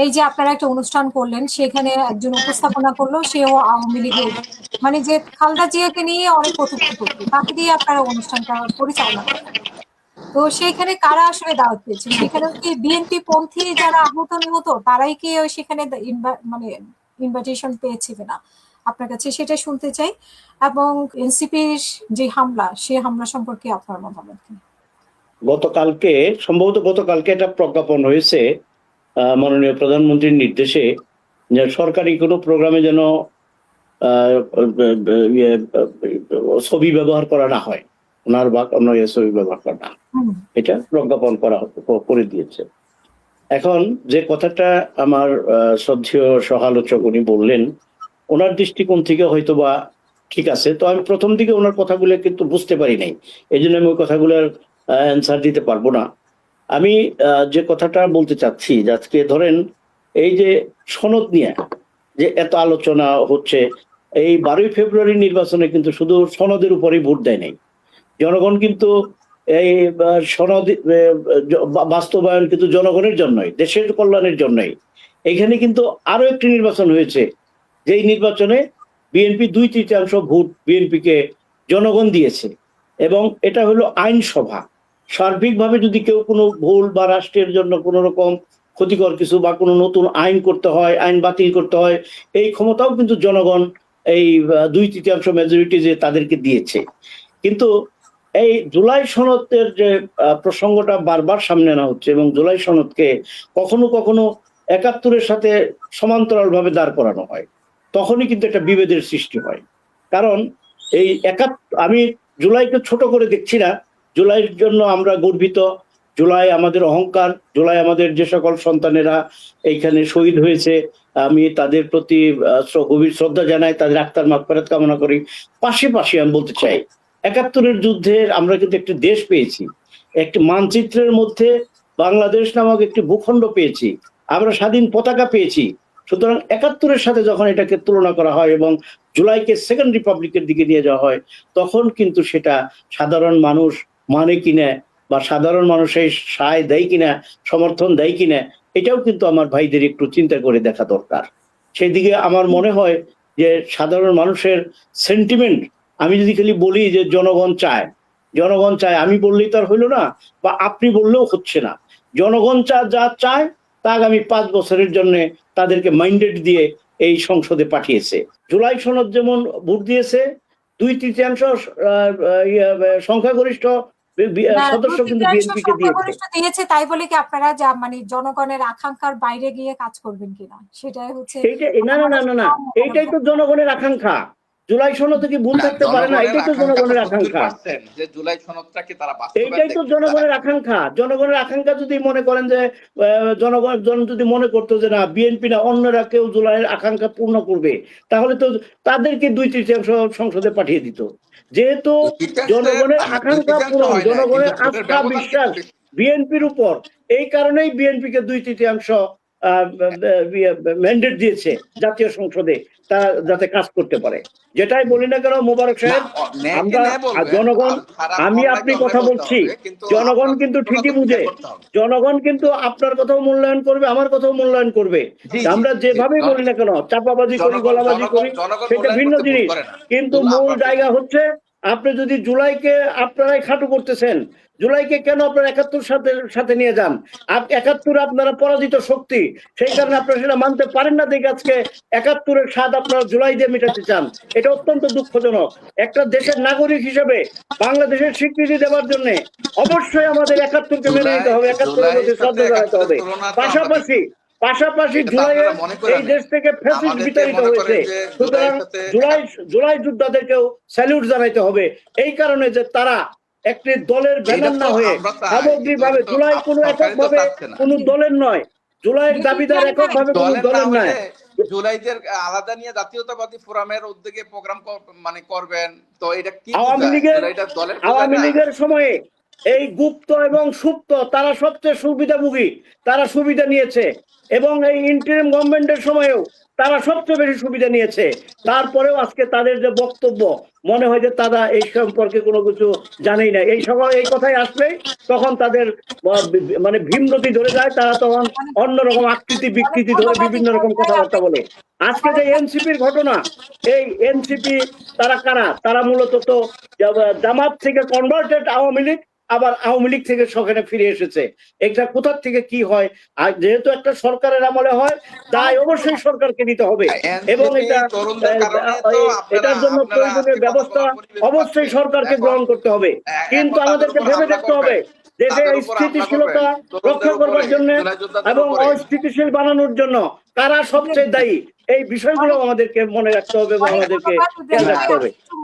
এই যে আপনারা একটা অনুষ্ঠান করলেন, সেখানে একজন উপস্থাপনা করলো, সেও আওয়ামী লীগের, মানে যে খালেদা জিয়াকে নিয়ে অনেক কটূক্তি করতো, তাকে দিয়ে আপনারা অনুষ্ঠানটা পরিচালনা করলেন। তো সেইখানে কারা আসলে দাওয়াত পেয়েছেন? সেখানে কি বিএনপি পন্থী যারা আহত নিহত তারাই কি ওই সেখানে মানে ইনভাইটেশন পেয়েছে কিনা আপনার কাছে সেটা শুনতে চাই। এবং এনসিপির যে হামলা, সে হামলা সম্পর্কে আপনার মতামত কি? গতকালকে, সম্ভবত গতকালকে একটা প্রজ্ঞাপন হয়েছে মাননীয় প্রধানমন্ত্রীর নির্দেশে, যে সরকারি কোনো প্রোগ্রামে যেন ছবি ব্যবহার করা না হয়, ওনার বা অন্য ছবি ব্যবহার করা না, এটা প্রজ্ঞাপন করে দিয়েছে। এখন যে কথাটা আমার শ্রদ্ধেয় সহালোচক উনি বললেন, ওনার দৃষ্টিকোণ থেকে হয়তো বা ঠিক আছে। তো আমি প্রথম দিকে ওনার কথাগুলো কিন্তু বুঝতে পারি নাই, এই জন্য আমি ওই কথাগুলোর অ্যান্সার দিতে পারবো না। আমি যে কথাটা বলতে চাচ্ছি, যে আজকে ধরেন এই যে সনদ নিয়ে যে এত আলোচনা হচ্ছে, এই 12ই ফেব্রুয়ারি নির্বাচনে কিন্তু শুধু সনদের উপরেই ভোট দেয় নাই জনগণ, কিন্তু এই সনদ বাস্তবায়ন কিন্তু জনগণের জন্যই, দেশের কল্যাণের জন্যই। এখানে কিন্তু আরো একটি নির্বাচন হয়েছে, যেই নির্বাচনে বিএনপি 2/3 ভোট বিএনপিকে জনগণ দিয়েছে, এবং এটা হলো আইনসভা। সার্বিকভাবে যদি কেউ কোনো ভুল বা রাষ্ট্রের জন্য কোনো রকম ক্ষতিকর কিছু বা কোনো নতুন আইন করতে হয়, আইন বাতিল করতে হয়, এই ক্ষমতাও কিন্তু জনগণ এই 2/3 মেজরিটি যে তাদেরকে দিয়েছে। কিন্তু এই জুলাই সনদের যে প্রসঙ্গটা বারবার সামনে আনা হচ্ছে, এবং জুলাই সনদকে কখনো কখনো 71-এর সাথে সমান্তরাল ভাবে দাঁড় করানো হয়, তখনই কিন্তু একটা বিভেদের সৃষ্টি হয়। কারণ এই আমি জুলাইকে ছোট করে দেখছি না, জুলাইয়ের জন্য আমরা গর্বিত, জুলাই আমাদের অহংকার, জুলাই আমাদের যে সকল সন্তানেরা এইখানে শহীদ হয়েছে, আমি তাদের প্রতি গভীর শ্রদ্ধা জানাই, তাদের আত্মার মাগফিরাত কামনা করি। পাশাপাশি আমি বলতে চাই, 71-এর যুদ্ধে আমরা কিন্তু একটি দেশ পেয়েছি, একটি মানচিত্রের মধ্যে বাংলাদেশ নামক একটি ভূখণ্ড পেয়েছি, আমরা স্বাধীন পতাকা পেয়েছি। সুতরাং 71-এর সাথে যখন এটাকে তুলনা করা হয় এবং জুলাইকে সেকেন্ড রিপাবলিকের দিকে নিয়ে যাওয়া হয়, তখন কিন্তু সেটা সাধারণ মানুষ মানে কিনা, বা সাধারণ মানুষ এই সায় দেয় কিনা, সমর্থন দেয় কিনা, এটাও কিন্তু আমার ভাইদের একটু চিন্তা করে দেখা দরকার। সেই দিকে আমার মনে হয় যে সাধারণ মানুষের সেন্টিমেন্ট, আমি যদি খালি বলি যে জনগণ চায়, জনগণ চায়, আমি বললেই তার হইলো না, বা আপনি বললেও হচ্ছে না। জনগণ যা চায় তা আগামী 5 বছরের জন্য তাদেরকে মাইন্ডেড দিয়ে এই সংসদে পাঠিয়েছে। জুলাই সনদ যেমন ভোট দিয়েছে 2/3 সংখ্যাগরিষ্ঠ সদস্য কিন্তু বিএনপিকে দিয়েছে, তাই বলে কি আপনারা যা মানে জনগণের আকাঙ্ক্ষার বাইরে গিয়ে কাজ করবেন কিনা সেটাই হচ্ছে। না না না না না, এইটাই তো জনগণের আকাঙ্ক্ষা। জুলাই সনদ কি ভুল থাকতে পারে না? এটাই তো জনগণের আকাঙ্ক্ষা, যে জুলাই সনদটাকে তারা এইটাই তো জনগণের আকাঙ্ক্ষা। জনগণের আকাঙ্ক্ষা যদি মনে করেন যে জনগণ যদি মনে করতো যে না, বিএনপি না অন্যরা কেউ জুলাইয়ের আকাঙ্ক্ষা পূর্ণ করবে, তাহলে তো তাদেরকে 2/3 সংসদে পাঠিয়ে দিত। যেহেতু জনগণের আকাঙ্ক্ষা পূরণ, জনগণের আস্থা বিশ্বাস বিএনপির উপর, এই কারণেই বিএনপিকে 2/3 ম্যান্ডেট দিয়েছে জাতীয় সংসদে, তারা যাতে কাজ করতে পারে। যেটাই বলি না কেন মোবারক সাহেব, আমরা জনগণ, আমি আপনি কথা বলছি, জনগণ কিন্তু ঠিকই বুঝে, জনগণ কিন্তু আপনার কথাও মূল্যায়ন করবে, আমার কথাও মূল্যায়ন করবে। আমরা যেভাবেই বলি না কেন, চাপাবাজি করি, গলাবাজি করি, সেটা ভিন্ন জিনিস। কিন্তু মূল জায়গা হচ্ছে, আপনি যদি জুলাইকে আপনারাই খাটু করতেছেন, জুলাইকে কেন আপনারা 71 সাথে নিয়ে যান? 71 আপনারা পরাজিত শক্তি, সেই কারণে আপনারা সেটা মানতে পারেন না দেখে আজকে 71-এর স্বাদ আপনারা জুলাই দিয়ে মেটাতে চান। এটা অত্যন্ত দুঃখজনক। একটা দেশের নাগরিক হিসেবে বাংলাদেশের স্বীকৃতি দেওয়ার জন্য অবশ্যই আমাদের 71-কে মেনে নিতে হবে, 71-এর প্রতি শ্রদ্ধা জানাতে হবে। পাশাপাশি জুলাইয়ের এই দেশ থেকে ফ্যাসিস্ট বিতাড়িত হয়েছে, সুতরাং জুলাই যোদ্ধাদেরকেও স্যালুট জানাইতে হবে। এই কারণে যে তারা একটি দলের ব্যানার না হয়ে সামগ্রিকভাবে, জুলাই কোনো এককভাবে কোনো দলের নয়, জুলাইয়ের দাবিদার এককভাবে কোনো দলের নয়। জুলাইদের আলাদা নিয়ে জাতীয়তাবাদী ফোরামের উদ্যোগে প্রোগ্রাম মানে করবেন, তো এটা কি আওয়ামী লীগের সময়ে এই গুপ্ত এবং সুপ্ত তারা সবচেয়ে সুবিধাভোগী, তারা সুবিধা নিয়েছে, এবং এই ইন্টারিম গভর্নমেন্টের সময়েও তারা সবচেয়ে বেশি সুবিধা নিয়েছে। তারপরেও আজকে তাদের যে বক্তব্য, মনে হয় যে তারা এই সম্পর্কে কোনো কিছু জানেই না। এই সময় এই কথাই আসলে তখন তাদের মানে ভীমরতি ধরে যায়, তারা তখন অন্যরকম আকৃতি বিকৃতি ধরে বিভিন্ন রকম কথাবার্তা বলে। আজকে যে এনসিপির ঘটনা, এই এনসিপি তারা কারা? তারা মূলত তো জামাত থেকে কনভার্টেড আওয়ামী লীগ, আবার আওয়ামী লীগ থেকে সেখানে ফিরে এসেছে। এটা কোথার থেকে কি হয়, আর যেহেতু একটা সরকারের আমলে হয়, তাই অবশ্যই সরকারকে নিতে হবে এবং এটার জন্য প্রয়োজনীয় ব্যবস্থা অবশ্যই সরকারকে গ্রহণ করতে হবে। কিন্তু আমাদেরকে ভেবে দেখতে হবে দেশে স্থিতিশীলতা রক্ষা করবার জন্য এবং অস্থিতিশীল বানানোর জন্য কারা সবচেয়ে দায়ী, এই বিষয়গুলো আমাদেরকে মনে রাখতে হবে এবং আমাদেরকে খেয়াল রাখতে হবে।